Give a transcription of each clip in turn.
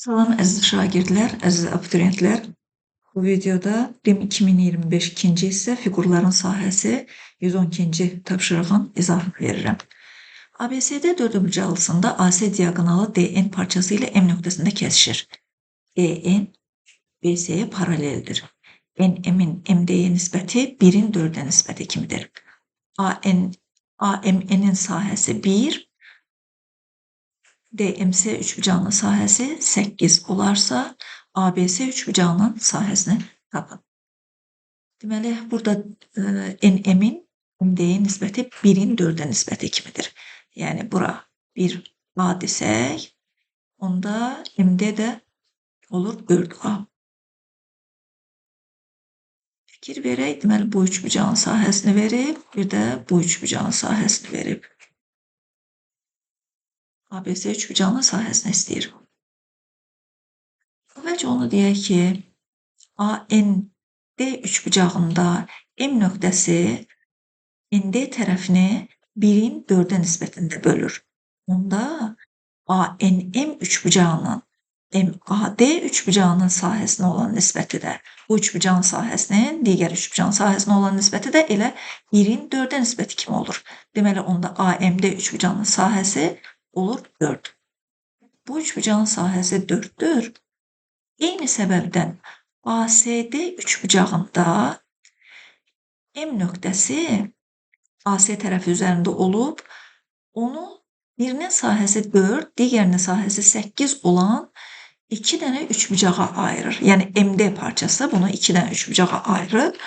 Salam əziz şagirdlər, əziz abituriyentlər. Bu videoda BIM 2025 ikinci hissə fiqurların sahəsi 112-ci tapşırığın izahını verirəm. ABCD dördbucaqlısında AC diaqonalı DN parçası ilə M nöqtəsində kəsişir. DN BC-yə paraleldir. NM-in MD-yə nisbəti 1-in 4-ə nisbəti kimidir. AMN-in sahəsi 1, DMC üçbucağının sahəsi 8 olarsa, ABC üçbucağının sahəsini tapın. Deməli, burada NM-in MD-yə nisbəti 1-in 4-ə nisbəti kimidir. Yəni, bura 1A desək, onda MD də olur 4A. Fikir verək, deməli, bu üçbucağın sahəsini verib, bir də bu üçbucağın sahəsini verib. ABC üçbucağının sahəsini istəyir. Əvvəlcə onu deyək ki, AND üçbucağında M nöqtəsi ND tərəfini 1-in 4-ə nisbətində bölür. Onda ANM üçbucağının MAD üçbucağının sahəsinə olan nisbəti də, bu üçbucağın sahəsinin digər üçbucağın sahəsinə olan nisbəti də elə 1-in 4-ə nisbəti kimi olur. Deməli, onda AMD üçbucağının sahəsi olur 4. Bu üçbucağın sahəsi 4'dür. Eyni səbəbdən ASD üçbucağında M nöqtəsi AC tərəfi üzərində olub, onu birinin sahəsi 4, digərinin sahəsi 8 olan 2 dənə üçbucağa ayırır. Yəni, MD parçası bunu 2 dənə üçbucağa ayırır.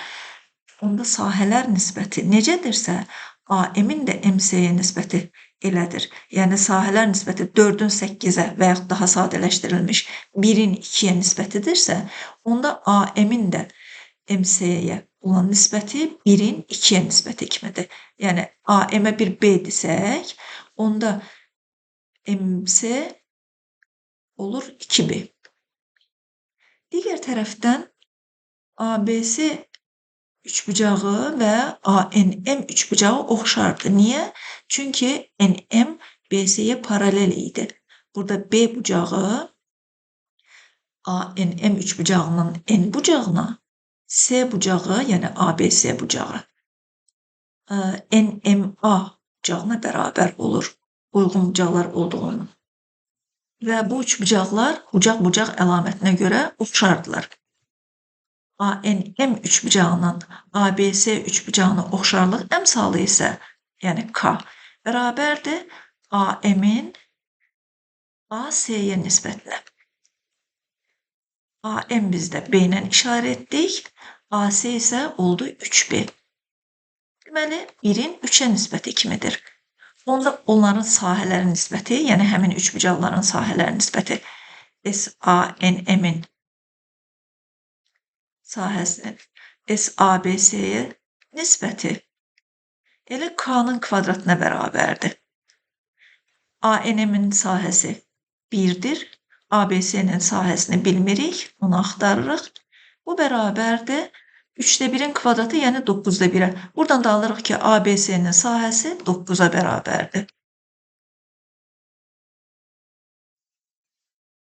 Onda sahələr nisbəti necədirsə, AM-in də MC-yə nisbəti elədir. Yəni, sahələr nisbəti 4-ün 8-ə və yaxud daha sadələşdirilmiş 1-in 2-yə nisbətidirsə, onda AM-in də MC-yə olan nisbəti 1-in 2-yə nisbəti kimidir. Yəni, AM-ə bir B desək, onda MC olur 2B. Digər tərəfdən ABC üçbucağı və ANM üçbucağı oxşardır. Niyə? Çünki NM BC-yə paralel idi. Burada B bucağı ANM üçbucağının N bucağına, C bucağı, yəni ABC bucağı NMA bucağına bərabər olur. Uyğun bucaqlar olduğunu. Və bu üçbucaqlar bucaq-bucaq əlamətinə görə oxşardılar. ANM üçbucağının ABC üçbucağına oxşarlıq əmsalı isə, yəni K, bərabərdir AM-in AC-yə nisbətinə. AM bizdə B ilə işarə etdik, AC isə oldu 3B. Deməli, 1-in 3-ə nisbəti kimidir. Onda onların sahələrin nisbəti, yəni həmin üçbucaqların sahələrin nisbəti SANM-in sahəsinin SABC-yə nisbəti elə K-nın kvadratına bərabərdir. ANM-in sahəsi 1-dir. ABC-nin sahəsini bilmirik, onu axtarırıq. Bu bərabərdir 3'də 1'in kvadratı, yəni 9'da 1'ə. Buradan da alırıq ki, ABC-nin sahəsi 9'a bərabərdir.